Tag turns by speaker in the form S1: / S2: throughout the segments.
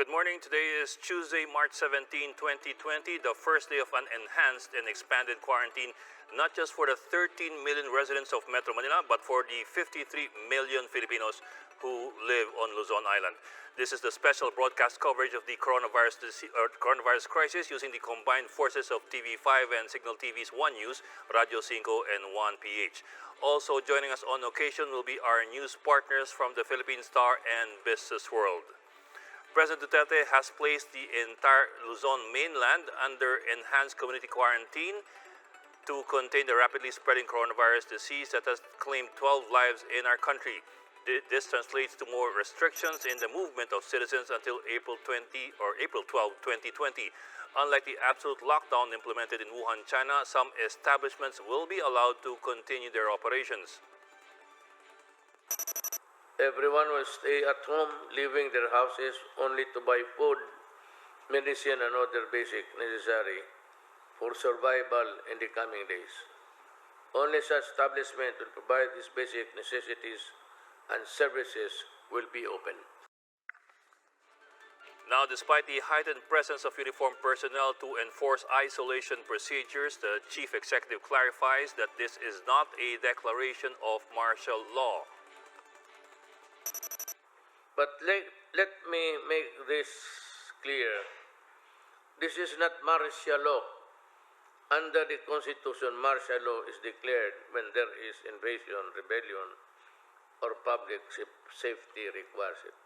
S1: Good morning. Today is Tuesday, March 17, 2020, the first day of an enhanced and expanded quarantine, not just for the 13 million residents of Metro Manila, but for the 53 million Filipinos who live on Luzon Island. This is the special broadcast coverage of the coronavirus crisis using the combined forces of TV5 and Signal TV's One News, Radio 5, and 1PH. Also joining us on occasion will be our news partners from the Philippine Star and Business World. President Duterte has placed the entire Luzon mainland under enhanced community quarantine to contain the rapidly spreading coronavirus disease that has claimed 12 lives in our country. This translates to more restrictions in the movement of citizens until April 12, 2020. Unlike the absolute lockdown implemented in Wuhan, China, some establishments will be allowed to continue their operations.
S2: Everyone will stay at home, leaving their houses only to buy food, medicine, and other basic necessary for survival in the coming days. Only such establishment will provide these basic necessities and services will be open.
S1: Now, despite the heightened presence of uniformed personnel to enforce isolation procedures, the chief executive clarifies that this is not a declaration of martial law.
S2: But let me make this clear. This is not martial law. Under the Constitution, martial law is declared when there is invasion, rebellion, or public safety requires it.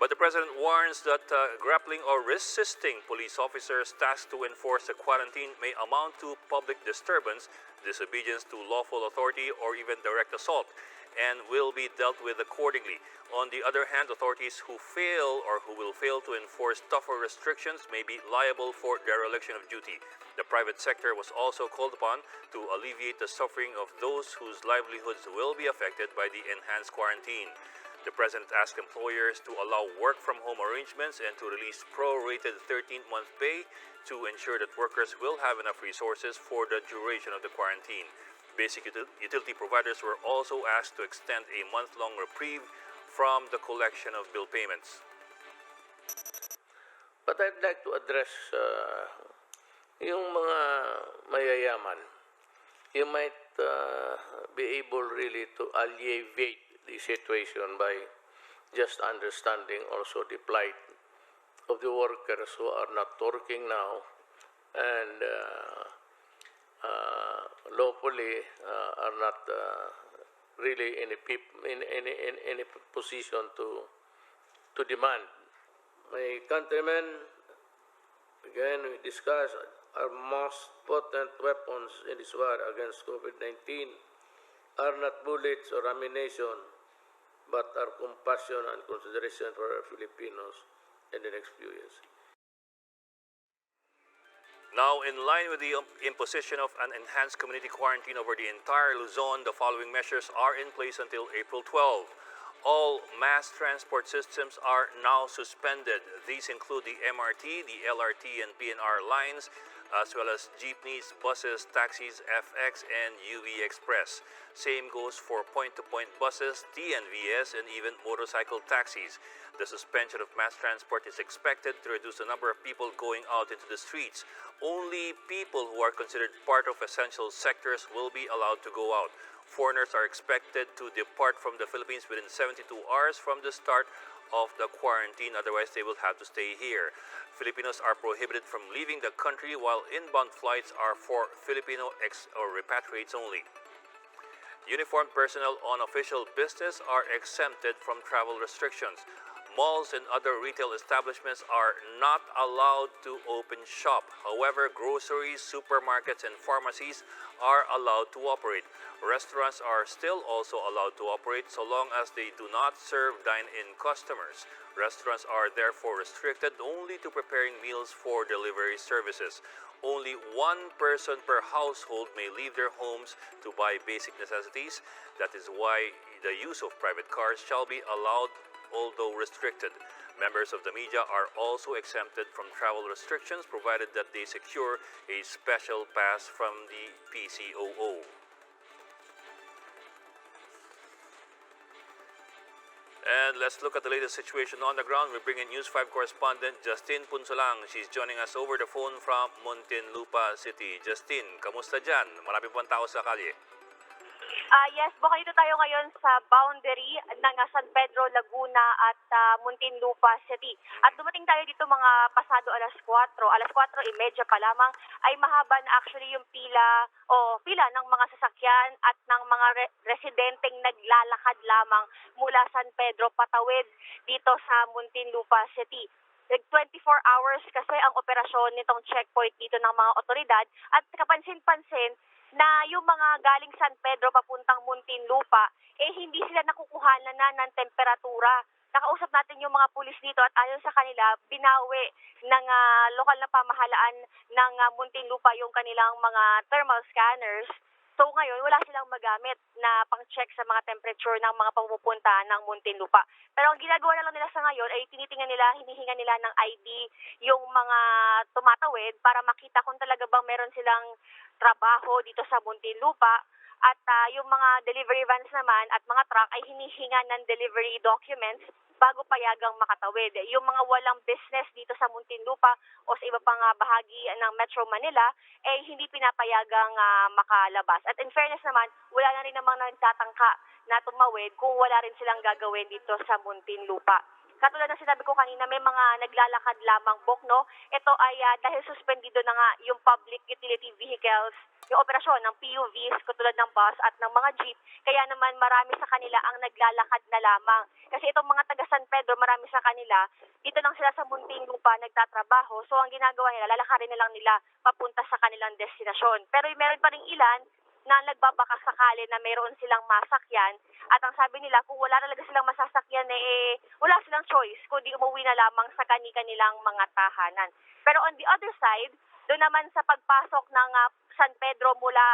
S1: But the president warns that grappling or resisting police officers tasked to enforce the quarantine may amount to public disturbance, disobedience to lawful authority, or even direct assault, and will be dealt with accordingly. On the other hand, authorities who fail or who will fail to enforce tougher restrictions may be liable for dereliction of duty. The private sector was also called upon to alleviate the suffering of those whose livelihoods will be affected by the enhanced quarantine. The president asked employers to allow work-from-home arrangements and to release prorated 13-month pay to ensure that workers will have enough resources for the duration of the quarantine. Basic utility providers were also asked to extend a month-long reprieve from the collection of bill payments.
S2: But I'd like to address yung mga mayayaman. You might be able really to alleviate the situation by just understanding also the plight of the workers who are not working now and lawfully are not really in a position to demand. My countrymen, again, we discuss our most potent weapons in this war against COVID-19 are not bullets or ammunition, but our compassion and consideration for our Filipinos in the next few years.
S1: Now, in line with the imposition of an enhanced community quarantine over the entire Luzon, the following measures are in place until April 12. All mass transport systems are now suspended. These include the MRT, the LRT, and PNR lines, as well as jeepneys, buses, taxis, FX, and UV Express. Same goes for point-to-point buses, TNVS, and even motorcycle taxis. The suspension of mass transport is expected to reduce the number of people going out into the streets. Only people who are considered part of essential sectors will be allowed to go out. Foreigners are expected to depart from the Philippines within 72 hours from the start of the quarantine, otherwise they will have to stay here. Filipinos are prohibited from leaving the country, while inbound flights are for Filipino or repatriates only. Uniformed personnel on official business are exempted from travel restrictions. Malls and other retail establishments are not allowed to open shop. However, groceries, supermarkets, and pharmacies are allowed to operate. Restaurants are still also allowed to operate so long as they do not serve dine-in customers. Restaurants are therefore restricted only to preparing meals for delivery services. Only one person per household may leave their homes to buy basic necessities. That is why the use of private cars shall be allowed, although restricted. Members of the media are also exempted from travel restrictions provided that they secure a special pass from the PCOO. And let's look at the latest situation on the ground. We bring in News 5 correspondent Justine Punsulang. She's joining us over the phone from Muntinlupa City. Justine, kamusta dyan? Marami po ang tao sa kalye.
S3: Yes, dito tayo ngayon sa boundary ng San Pedro, Laguna at Muntinlupa City. At dumating tayo dito mga pasado alas 4:30 pa lamang ay mahaba na actually yung pila ng mga sasakyan at ng mga residenteng naglalakad lamang mula San Pedro patawid dito sa Muntinlupa City. 24 hours kasi ang operasyon nitong checkpoint dito ng mga otoridad at kapansin-pansin na yung mga galing San Pedro papuntang Muntinlupa, hindi sila nakukuhanan na ng temperatura. Nakausap natin yung mga pulis dito at ayon sa kanila, binawi ng lokal na pamahalaan ng Muntinlupa yung kanilang mga thermal scanners. So ngayon, wala silang magamit na pang-check sa mga temperature ng mga pumupunta ng Muntinlupa. Pero ang ginagawa na lang nila sa ngayon ay hinihinga nila ng ID yung mga tumatawid para makita kung talaga bang meron silang trabaho dito sa Muntinlupa. At yung mga delivery vans naman at mga truck ay hinihinga ng delivery documents bago payagang makatawid. Yung mga walang business dito sa Muntinlupa o sa iba pang bahagi ng Metro Manila hindi pinapayagang makalabas. At in fairness naman, wala na rin namang nagtatangka na tumawid kung wala rin silang gagawin dito sa Muntinlupa. Katulad ng sinabi ko kanina, may mga naglalakad lamang, no? Ito ay dahil suspendido na nga yung public utility vehicles, yung operasyon ng PUVs, katulad ng bus at ng mga jeep. Kaya naman marami sa kanila ang naglalakad na lamang. Kasi itong mga taga San Pedro, marami sa kanila, dito lang sila sa Muntinlupa nagtatrabaho. So ang ginagawa nila, lalakarin na lang nila papunta sa kanilang destinasyon. Pero meron pa ring ilan na nagbabaka sakali na mayroon silang masakyan at ang sabi nila kung wala talaga silang masasakyan wala silang choice kundi umuwi na lamang sa kanilang mga tahanan. Pero on the other side, doon naman sa pagpasok ng San Pedro mula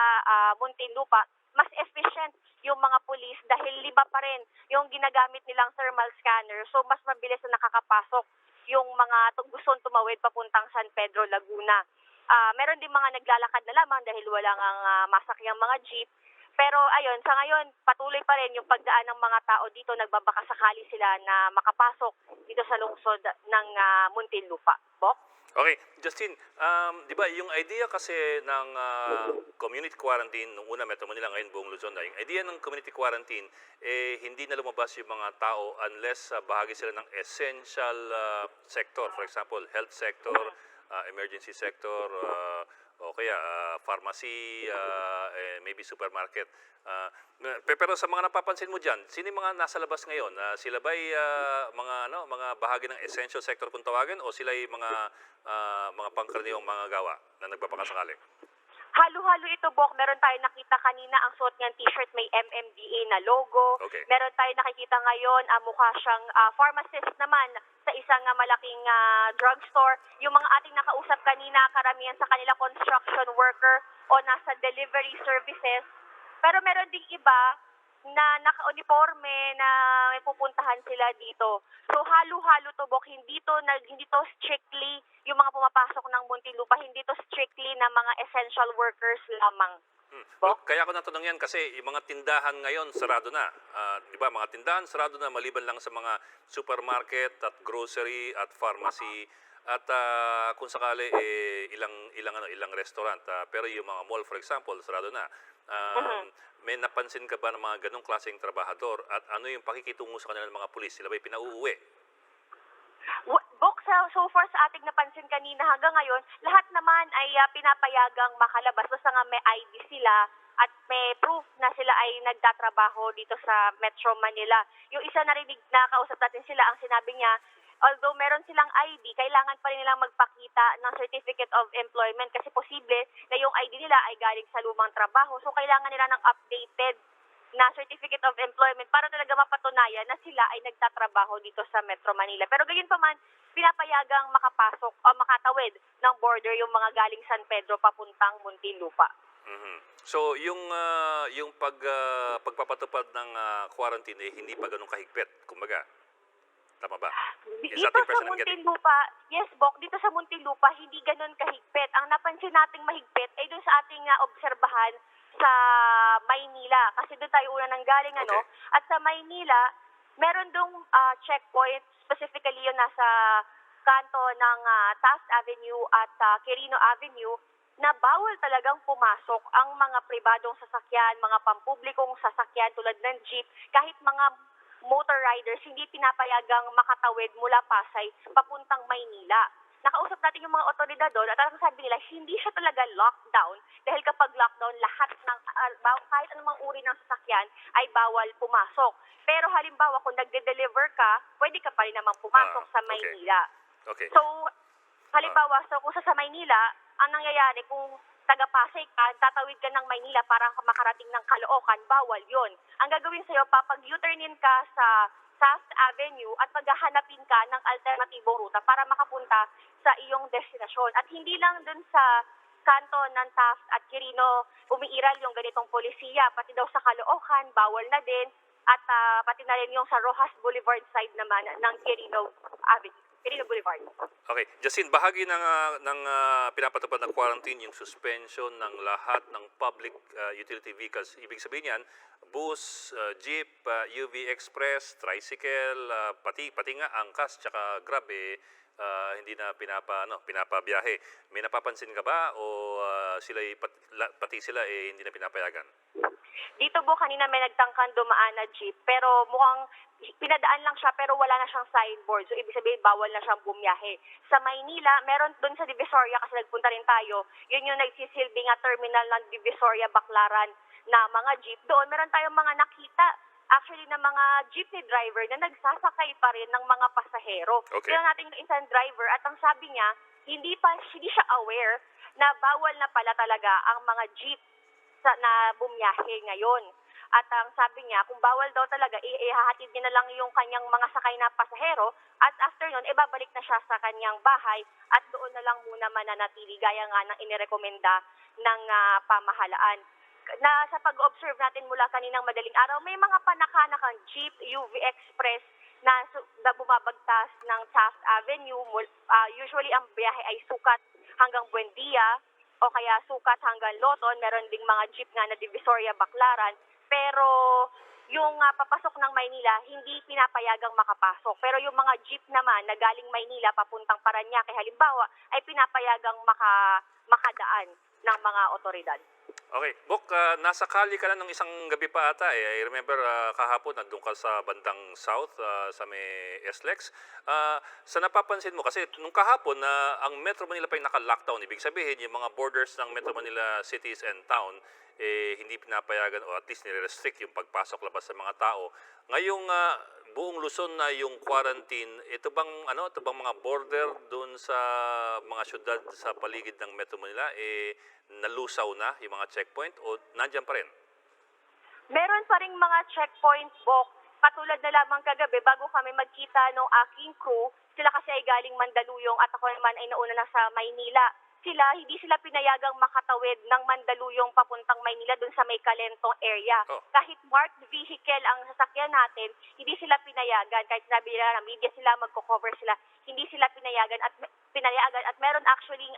S3: Muntinlupa, mas efficient yung mga pulis dahil liba pa rin yung ginagamit nilang thermal scanner, so mas mabilis na nakakapasok yung mga gustong tumawid papuntang San Pedro, Laguna. Meron din mga naglalakad na lamang dahil walang masakyang mga jeep. Pero ayun, sa ngayon, patuloy pa rin yung pagdaan ng mga tao dito. Nagbabaka sakali sila na makapasok dito sa lungsod ng Muntinlupa. Bok?
S1: Okay, Justine, di ba yung idea kasi ng community quarantine, nung una Metro Manila, ngayon buong Luzon na, yung idea ng community quarantine, hindi na lumabas yung mga tao unless bahagi sila ng essential sector. For example, health sector, emergency sector, o kaya pharmacy, maybe supermarket. Pero sa mga napapansin mo dyan, sino yung mga nasa labas ngayon? Sila ba'y mga bahagi ng essential sector kung tawagin o sila yung mga pangkaraniwang mga gawa na nagbabakasakali?
S3: Halo-halo ito, Bok. Meron tayo nakita kanina ang suot niyang t-shirt may MMDA na logo.
S1: Okay.
S3: Meron tayo nakikita ngayon, mukha siyang pharmacist naman sa isang malaking drugstore. Yung mga ating nakausap kanina, karamihan sa kanila construction worker o nasa delivery services. Pero meron ding iba na naka-uniforme na may pupuntahan sila dito. So halo-halo to, Bok. Hindi to strictly yung mga pumapasok ng Muntinlupa, hindi to strictly na mga essential workers lamang. Bok?
S1: Kaya ako natanong yan kasi yung mga tindahan ngayon sarado na. Di ba, mga tindahan sarado na maliban lang sa mga supermarket at grocery at pharmacy at kung sakali ilang restaurant. Pero yung mga mall, for example, sarado na. May napansin ka ba ng mga ganong klaseng trabahador at ano yung pakikitungo sa kanila ng mga pulis? Sila ba'y pinauuwi?
S3: Bok, so far sa ating napansin kanina hanggang ngayon, lahat naman ay pinapayagang makalabas basta nga may ID sila at may proof na sila ay nagtatrabaho dito sa Metro Manila. Yung isa narinig na kausap natin sila, ang sinabi niya, although meron silang ID, kailangan pa rin nilang magpakita ng Certificate of Employment kasi posible na yung ID nila ay galing sa lumang trabaho. So kailangan nila ng updated na Certificate of Employment para talaga mapatunayan na sila ay nagtatrabaho dito sa Metro Manila. Pero gayon pa man, pinapayagang makapasok o makatawid ng border yung mga galing San Pedro papuntang Muntinlupa.
S1: So yung pagpapatupad ng quarantine hindi pa ganun kahigpit, kumbaga. Tama ba?
S3: Dito sa Muntinlupa, yes, Bok, dito sa Muntinlupa hindi ganun kahigpit. Ang napansin nating mahigpit ay doon sa ating obserbahan sa Maynila. Kasi doon tayo una nang galing,
S1: Okay.
S3: At sa Maynila, meron dong checkpoint, specifically yun nasa kanto ng Taft Avenue at Quirino Avenue, na bawal talagang pumasok ang mga pribadong sasakyan, mga pampublikong sasakyan tulad ng jeep, kahit mga motor riders, hindi pinapayagang makatawid mula Pasay papuntang Maynila. Nakausap natin yung mga otoridad doon at ang sabi nila, hindi siya talaga lockdown dahil kapag lockdown, lahat ng kahit anumang uri ng sasakyan ay bawal pumasok. Pero halimbawa, kung nagde-deliver ka, pwede ka pa rin namang pumasok sa
S1: Okay.
S3: Maynila.
S1: Okay.
S3: So, halimbawa, kung sa Maynila, ang nangyayari kung taga-Pasay ka, tatawid ka ng Maynila para makarating ng Caloocan, bawal yon. Ang gagawin sa'yo, papag-U-turnin ka sa Taft Avenue at maghahanapin ka ng alternatibong ruta para makapunta sa iyong destinasyon. At hindi lang dun sa kanto ng Taft at Quirino umiiral yung ganitong polisiya, pati daw sa Caloocan, bawal na din, at pati na rin yung sa Rojas Boulevard side naman ng Quirino Avenue. Quirino Boulevard.
S1: Okay, Justin, bahagi ng pinapatupad ng quarantine yung suspension ng lahat ng public utility vehicles. Ibig sabihin yan, bus, jeep, UV Express, tricycle, pati nga angkas tsaka grab hindi na pinapabiyahe. May napapansin ka ba o pati sila hindi na pinapayagan?
S3: Dito po kanina may nagtangkang dumaan na jeep, pero mukhang pinadaan lang siya pero wala na siyang signboard. So, ibig sabihin, bawal na siyang bumiyahe. Sa Maynila, meron doon sa Divisoria, kasi nagpunta rin tayo, yun yung nagsisilbing terminal ng Divisoria, Baclaran na mga jeep. Doon, meron tayong mga nakita, actually, na mga jeepney driver na nagsasakay pa rin ng mga pasahero.
S1: Okay.
S3: Kaya natin yung isang driver at ang sabi niya, hindi siya aware na bawal na pala talaga ang mga jeep na bumiyahe ngayon. At ang sabi niya, kung bawal daw talaga, ihahatid niya na lang yung kanyang mga sakay na pasahero at after nun, babalik na siya sa kanyang bahay at doon na lang muna mananatili gaya nga ng inirekomenda ng pamahalaan. Na sa pag-observe natin mula kaninang madaling araw, may mga panakanakang jeep, UV Express na bumabagtas ng Taft Avenue. Usually ang biyahe ay sukat hanggang Buendia o kaya sukat hanggang Loton. Meron ding mga jeep nga na Divisoria, Baclaran. Pero yung papasok ng Maynila, hindi pinapayagang makapasok. Pero yung mga jeep naman na galing Maynila papuntang Parañaque, halimbawa, ay pinapayagang makadaan ng mga otoridad.
S1: Okay. Bok, nasa Cali ka na nung isang gabi pa ata I remember kahapon nandun ka sa bandang south sa may SLEX. Sa napapansin mo, kasi nung kahapon ang Metro Manila pa yung naka-lockdown. Ibig sabihin, yung mga borders ng Metro Manila cities and town, hindi pinapayagan o at least nire-restrict yung pagpasok-labas sa mga tao. Ngayong buong Luzon na yung quarantine, ito bang mga border doon sa mga syudad sa paligid ng Metro Manila nalusaw na yung mga checkpoint o nandiyan pa rin?
S3: Meron pa ring mga checkpoint, Bok. Katulad na lamang kagabi, bago kami magkita ng aking crew, sila kasi ay galing Mandaluyong at ako naman ay nauna na sa Maynila. Hindi sila pinayagang makatawid ng Mandaluyong papuntang Maynila dun sa may Calentong area.
S1: Oh.
S3: Kahit marked vehicle ang sasakyan natin, hindi sila pinayagan. Kahit sinabi nila na media sila, magko-cover sila, hindi sila pinayagan at meron actually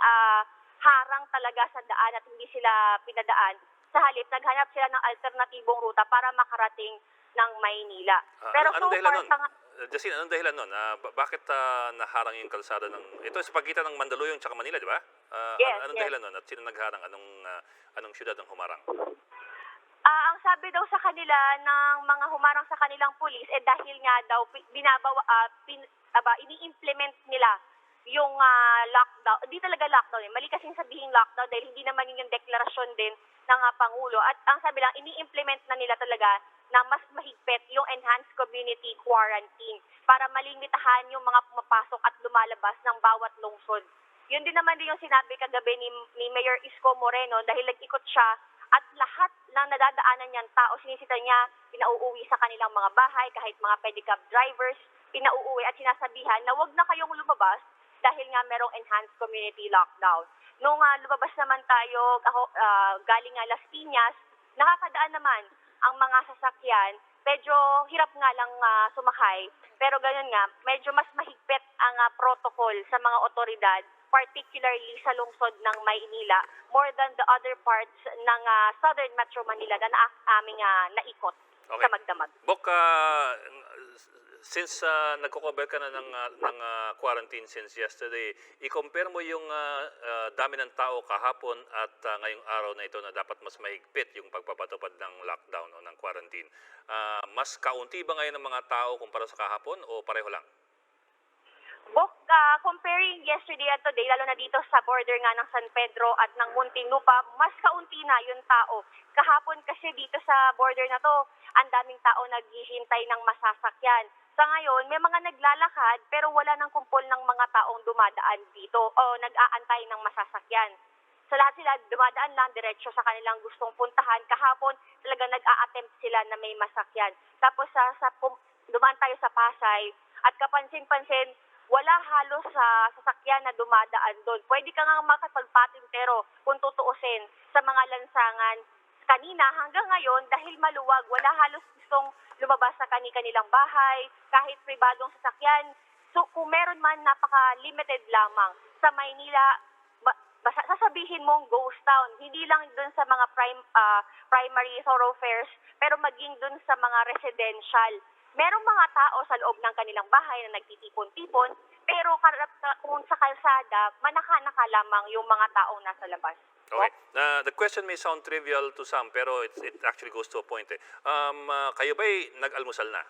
S3: harang talaga sa daan at hindi sila pinadaan. Sa halip, naghanap sila ng alternatibong ruta para makarating ng Maynila. Pero
S1: anong dahilan nun?
S3: far,
S1: Justin, anong dahilan nun? Bakit naharang yung kalsada ito sa pagitan ng Mandaluyong at Manila, di ba?
S3: Yes,
S1: anong
S3: yes.
S1: dahilan nun? At sino nagharang? Anong syudad ang humarang?
S3: ang sabi daw sa kanila ng mga humarang sa kanilang pulis, dahil nga daw ini-implement nila yung lockdown. Hindi talaga lockdown. Mali kasing sabihin lockdown dahil hindi naman yun yung deklarasyon din ng Pangulo. At ang sabi lang, ini-implement na nila talaga na mas mahigpit yung enhanced community quarantine para malimitahan yung mga pumapasok at lumalabas ng bawat lungsod. Yun din naman din yung sinabi kagabi ni Mayor Isko Moreno dahil nag-ikot siya at lahat ng nadadaanan niyang tao, sinisita niya, pinauuwi sa kanilang mga bahay, kahit mga pedicab drivers, pinauuwi at sinasabihan na wag na kayong lumabas dahil nga merong enhanced community lockdown. Nung lumabas naman tayo, galing nga Las Piñas, nakakadaan naman ang mga sasakyan. Medyo hirap nga lang sumakay, pero ganun nga, medyo mas mahigpit ang protocol sa mga otoridad, particularly sa lungsod ng Maynila, more than the other parts ng Southern Metro Manila na aming naikot. sa magdamag.
S1: Bok, since nagko-cover ka na ng quarantine since yesterday, i-compare mo yung dami ng tao kahapon at ngayong araw na ito na dapat mas mahigpit yung pagpapatupad ng lockdown o ng quarantine. Mas kaunti ba ngayon ng mga tao kumpara sa kahapon o pareho lang?
S3: Bok, comparing yesterday at today, lalo na dito sa border nga ng San Pedro at ng Muntinlupa, mas kaunti na yung tao. Kahapon kasi dito sa border na to, ang daming tao naghihintay ng masasakyan. Sa ngayon, may mga naglalakad pero wala nang kumpol ng mga taong dumadaan dito o nag-aantay ng masasakyan. Sa lahat sila, dumadaan lang diretso sa kanilang gustong puntahan. Kahapon, talaga nag-a-attempt sila na may masakyan. Tapos dumaan tayo sa Pasay at kapansin-pansin, wala halos sa sasakyan na dumadaan doon. Pwede ka nga makapagpatin pero kung tutuusin sa mga lansangan kanina hanggang ngayon dahil maluwag, wala halos gustong lumabas sa kanilang bahay, kahit pribadong sasakyan. So kung meron man, napaka-limited lamang. Sa Maynila, sasabihin mong ghost town. Hindi lang dun sa mga primary thoroughfares, pero maging dun sa mga residential. Merong mga tao sa loob ng kanilang bahay na nagtitipon-tipon, pero kung sa kalsada, manaka-naka lamang yung mga taong nasa labas.
S1: Okay. The question may sound trivial to some, pero it actually goes to a point. Kayo ba'y nag-almusal na?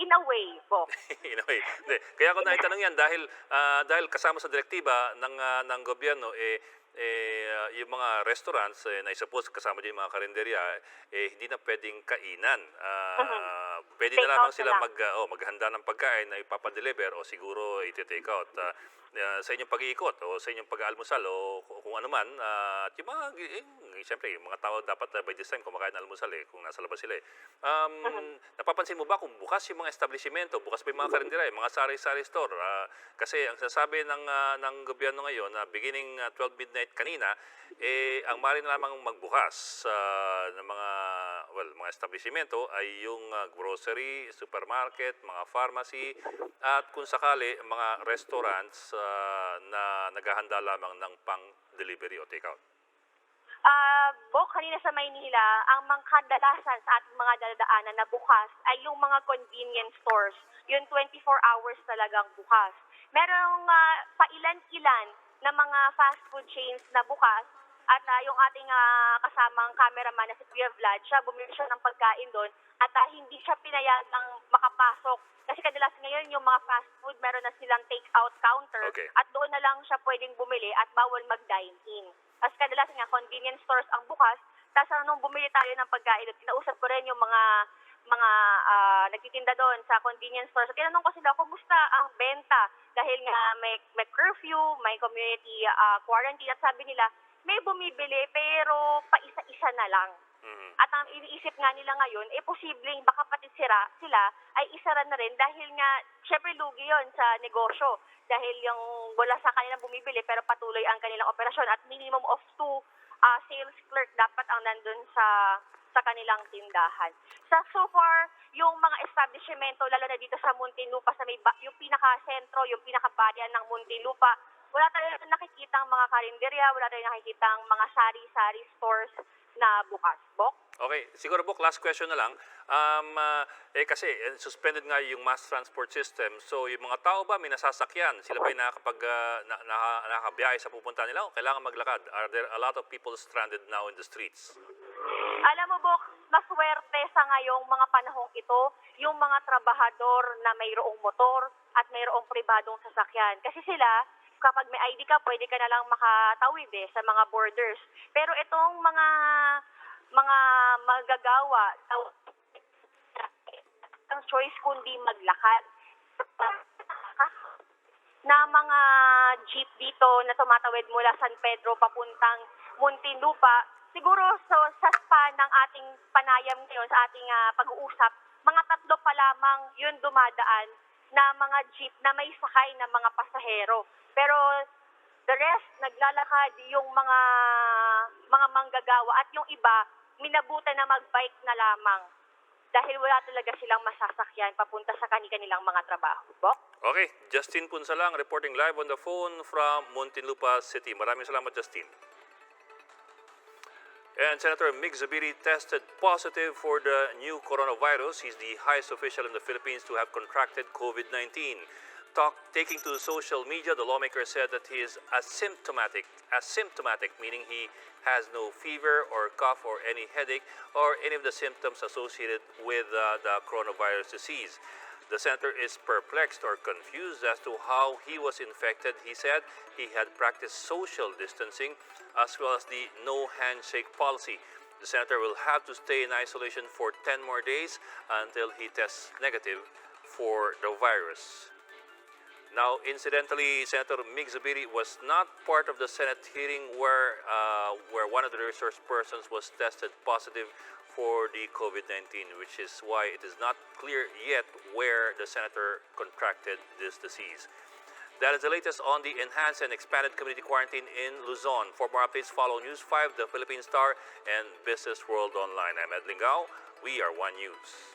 S3: In a way, Bo.
S1: In a way. Hindi. Kaya ako naitanong yan dahil kasama sa direktiba ng gobyerno, yung mga restaurants, na I suppose kasama din yung mga karinderya, hindi na pwedeng kainan. Pwede na lamang sila maghanda ng pagkain na ipapadeliver o siguro iti-take out. Sa inyong pag-iikot o sa inyong pag-aalmusal o kung ano man, at yung mga, siyempre, yung mga tao dapat by this time kumakain ng almusal kung nasa labas sila. Napapansin mo ba kung bukas yung mga establishmento, bukas pa yung mga karinderya, yung mga sari-sari store? Kasi ang sasabi ng gobyerno ngayon na beginning 12 midnight kanina, ang maaari na lamang magbukas ng mga establishmento ay yung grocery, supermarket, mga pharmacy, at kung sakali, mga restaurants na naghahanda lamang ng pang-delivery o take-out.
S3: Bo, kanina sa Maynila, ang mga kadalasan sa ating mga dadaanan na bukas ay yung mga convenience stores. Yung 24 hours talagang bukas. Merong pailan-ilan na mga fast food chains na bukas at yung ating kasamang cameraman na si Kuya Vlad, siya bumili siya ng pagkain doon at hindi siya pinayagang makapasok. Kasi kadalasan ngayon yung mga fast food, meron na silang take-out counter at doon na lang siya pwedeng bumili at bawal mag-dine-in. Kasi kadalasan nga, convenience stores ang bukas. Tapos nung bumili tayo ng pagkain, kinausap ko rin yung mga nagtitinda doon sa convenience stores. So, tinanong ko sila, kumusta ang benta? Dahil nga may curfew, may community quarantine. At sabi nila, may bumibili pero paisa-isa na lang. At ang iniisip nga nila ngayon, posibleng baka pati sila ay isara na rin dahil nga, syempre lugi yon sa negosyo. Dahil yung wala sa kanilang bumibili pero patuloy ang kanilang operasyon at minimum of 2 sales clerk dapat ang nandun sa kanilang tindahan. So far, yung mga establishmento, lalo na dito sa Muntinlupa, yung pinaka-sentro, yung pinaka-bayan ng Muntinlupa, wala tayong nakikitang mga karinderya, wala tayong nakikitang mga sari-sari stores na bukas. Bok?
S1: Okay, siguro Bok, last question na lang. Kasi suspended nga yung mass transport system. So yung mga tao ba may nasasakyan? Sila ba nakakabiyahe sa pupunta nila o kailangan maglakad? Are there a lot of people stranded now in the streets?
S3: Alam mo, Bok, maswerte sa ngayong mga panahong ito yung mga trabahador na mayroong motor at mayroong pribadong sasakyan. Kasi sila, kapag may ID ka, pwede ka na lang makatawid sa mga borders. Pero itong mga magagawa, ang choice kundi maglakad. Na mga jeep dito na tumatawid mula San Pedro papuntang Muntinlupa, siguro sa span ng ating panayam ngayon, sa ating pag-uusap, mga 3 pa lamang yun dumadaan na mga jeep na may sakay na mga pasahero. Pero the rest, naglalakad yung mga manggagawa at yung iba, minabutan na mag-bike na lamang dahil wala talaga silang masasakyan papunta sa kanilang mga trabaho. Bok?
S1: Okay, Justin Punsalang reporting live on the phone from Muntinlupa City. Maraming salamat, Justin. And Senator Zubiri tested positive for the new coronavirus. He's the highest official in the Philippines to have contracted COVID-19. Taking to social media, the lawmaker said that he is asymptomatic, meaning he has no fever or cough or any headache or any of the symptoms associated with the coronavirus disease. The senator is perplexed or confused as to how he was infected. He said he had practiced social distancing as well as the no handshake policy. The senator will have to stay in isolation for 10 more days until he tests negative for the virus. Now, incidentally, Senator Zubiri was not part of the Senate hearing where one of the resource persons was tested positive for the COVID-19, which is why it is not clear yet where the senator contracted this disease. That is the latest on the enhanced and expanded community quarantine in Luzon. For more updates, follow News 5, The Philippine Star, and Business World Online. I'm Ed Lingao. We are One News.